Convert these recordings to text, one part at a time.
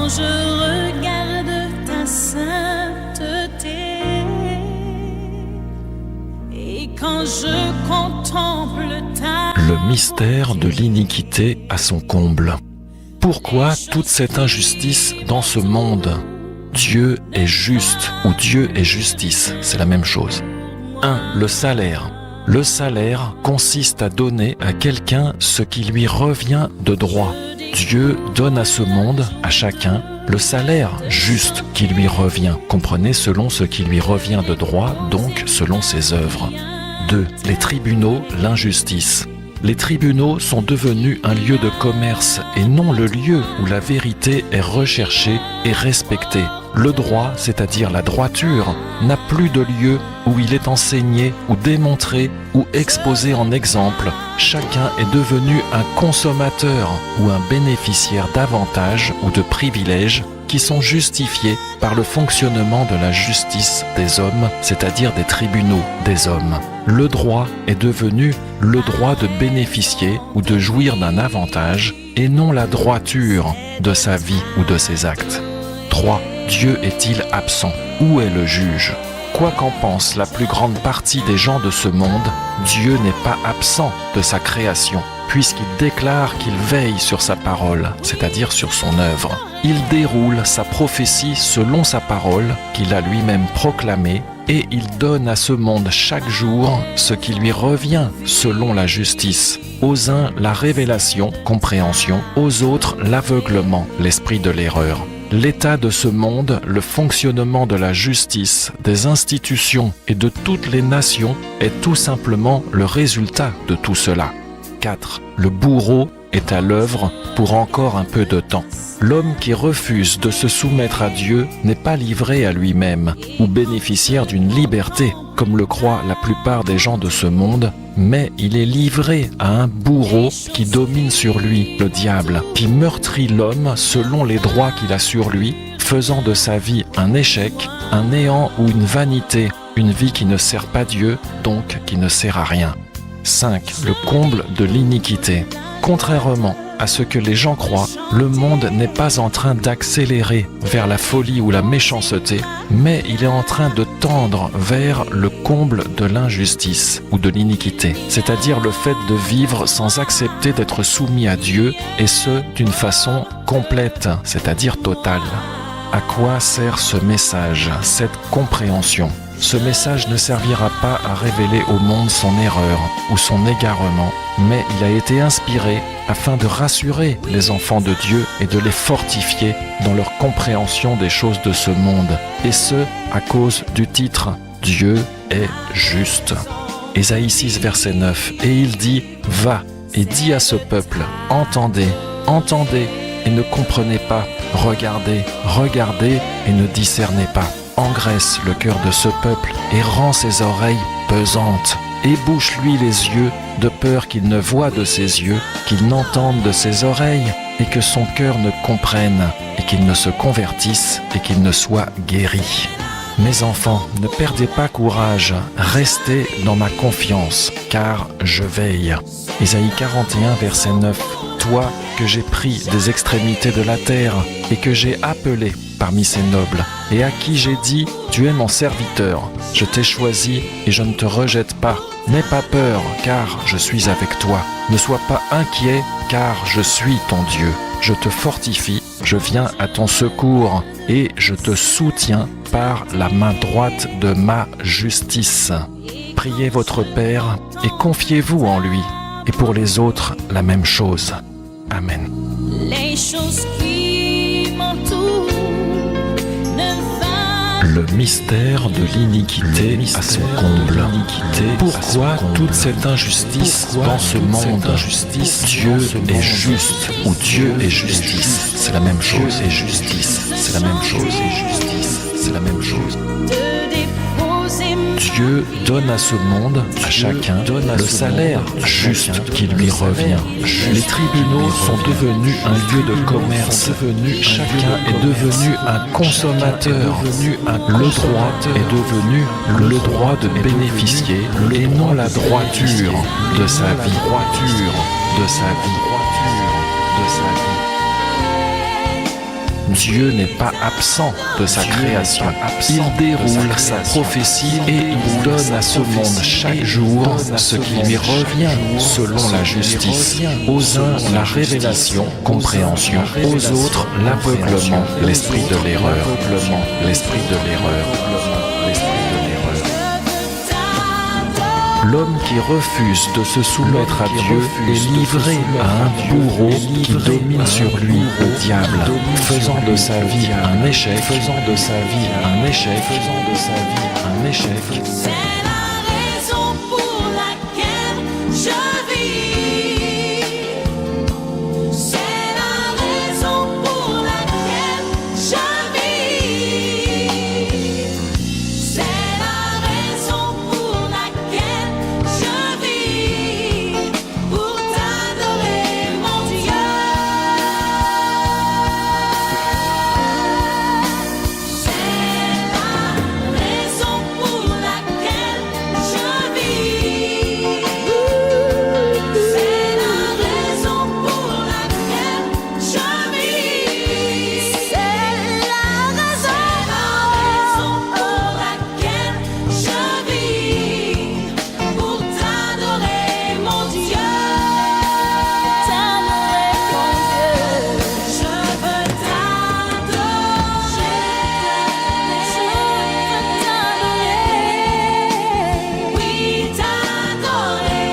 quand je regarde ta sainteté et quand je contemple ta... Le mystère de l'iniquité à son comble. Pourquoi toute cette injustice dans ce monde ? Dieu est juste ou Dieu est justice, c'est la même chose. 1. Le salaire. Le salaire consiste à donner à quelqu'un ce qui lui revient de droit. Dieu donne à ce monde, à chacun, le salaire juste qui lui revient. Comprenez, selon ce qui lui revient de droit, donc selon ses œuvres. 2. Les tribunaux, l'injustice. Les tribunaux sont devenus un lieu de commerce et non le lieu où la vérité est recherchée et respectée. Le droit, c'est-à-dire la droiture, n'a plus de lieu où il est enseigné ou démontré ou exposé en exemple. Chacun est devenu un consommateur ou un bénéficiaire d'avantages ou de privilèges qui sont justifiés par le fonctionnement de la justice des hommes, c'est-à-dire des tribunaux des hommes. Le droit est devenu le droit de bénéficier ou de jouir d'un avantage et non la droiture de sa vie ou de ses actes. 3. Dieu est-il absent ? Où est le juge ? Quoi qu'en pense la plus grande partie des gens de ce monde, Dieu n'est pas absent de sa création, puisqu'il déclare qu'il veille sur sa parole, c'est-à-dire sur son œuvre. Il déroule sa prophétie selon sa parole, qu'il a lui-même proclamée, et il donne à ce monde chaque jour ce qui lui revient selon la justice. Aux uns, la révélation, compréhension, aux autres, l'aveuglement, l'esprit de l'erreur. L'état de ce monde, le fonctionnement de la justice, des institutions et de toutes les nations est tout simplement le résultat de tout cela. 4. Le bourreau est à l'œuvre pour encore un peu de temps. L'homme qui refuse de se soumettre à Dieu n'est pas livré à lui-même ou bénéficiaire d'une liberté, comme le croient la plupart des gens de ce monde, mais il est livré à un bourreau qui domine sur lui, le diable, qui meurtrit l'homme selon les droits qu'il a sur lui, faisant de sa vie un échec, un néant ou une vanité, une vie qui ne sert pas Dieu, donc qui ne sert à rien. 5. Le comble de l'iniquité. Contrairement à ce que les gens croient, le monde n'est pas en train d'accélérer vers la folie ou la méchanceté, mais il est en train de tendre vers le comble de l'injustice ou de l'iniquité, c'est-à-dire le fait de vivre sans accepter d'être soumis à Dieu, et ce, d'une façon complète, c'est-à-dire totale. À quoi sert ce message, cette compréhension ? Ce message ne servira pas à révéler au monde son erreur ou son égarement, mais il a été inspiré afin de rassurer les enfants de Dieu et de les fortifier dans leur compréhension des choses de ce monde, et ce, à cause du titre « Dieu est juste ». Ésaïe 6, verset 9, et il dit « Va et dis à ce peuple, entendez, entendez et ne comprenez pas, regardez, regardez et ne discernez pas. Engraisse le cœur de ce peuple et rend ses oreilles pesantes. Ébouche-lui les yeux de peur qu'il ne voie de ses yeux, qu'il n'entende de ses oreilles et que son cœur ne comprenne et qu'il ne se convertisse et qu'il ne soit guéri. Mes enfants, ne perdez pas courage, restez dans ma confiance, car je veille. Ésaïe 41, verset 9. Toi que j'ai pris des extrémités de la terre et que j'ai appelé parmi ces nobles, et à qui j'ai dit, tu es mon serviteur, je t'ai choisi et je ne te rejette pas. N'aie pas peur, car je suis avec toi. Ne sois pas inquiet, car je suis ton Dieu. Je te fortifie, je viens à ton secours, et je te soutiens par la main droite de ma justice. Priez votre Père et confiez-vous en lui, et pour les autres, la même chose. Amen. Les choses qui m'entourent ne valent Le mystère de l'iniquité à son comble. Pourquoi toute cette injustice dans ce monde ? Dieu est juste ou Dieu est justice. C'est la même chose et justice. C'est la même chose et justice. C'est la même chose. Dieu donne à ce monde, à chacun, le salaire juste qui lui revient. Les tribunaux sont devenus un lieu de commerce. Chacun est devenu un consommateur. Le droit est devenu le droit de bénéficier et non la droiture de sa vie. De sa vie. De sa vie. Dieu n'est pas absent de sa création. Il déroule sa prophétie et il donne à ce monde chaque jour ce qui lui revient selon la justice. Aux uns, la révélation, compréhension. Aux autres, l'aveuglement, l'esprit de l'erreur. L'esprit de l'erreur. L'homme qui refuse de se soumettre à Dieu est livré à un bourreau qui domine sur lui, le diable, faisant de sa vie un échec, C'est la raison pour laquelle je vis. C'est la raison pour laquelle je vis. C'est la raison pour laquelle je vis. Pour t'adorer, mon Dieu. C'est la raison pour laquelle je vis. C'est la raison pour laquelle je vis. C'est la raison pour laquelle je vis. Pour t'adorer, mon Dieu. T'adorer, mon Dieu. Je veux t'adorer. Oui, t'adorer.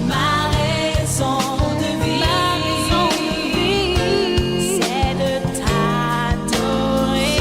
Ma raison de vivre, c'est de t'adorer.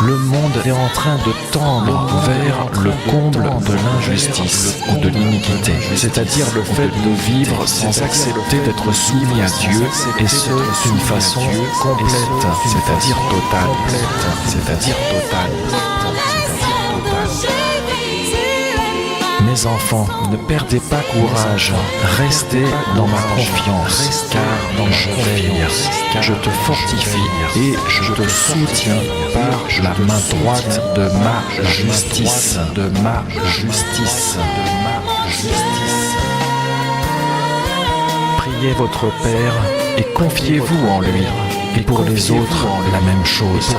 Le monde est en train de tendre vers le comble de l'injustice ou de l'iniquité, c'est-à-dire le fait de vivre sans accepter d'être soumis à Dieu, et ce, d'une façon complète, c'est-à-dire totale. Mes enfants, ne perdez pas courage, restez dans ma confiance, car je veille, je te fortifie et je te soutiens par la main droite de ma justice, Priez votre Père et confiez-vous en lui. Et pour les autres, la même chose.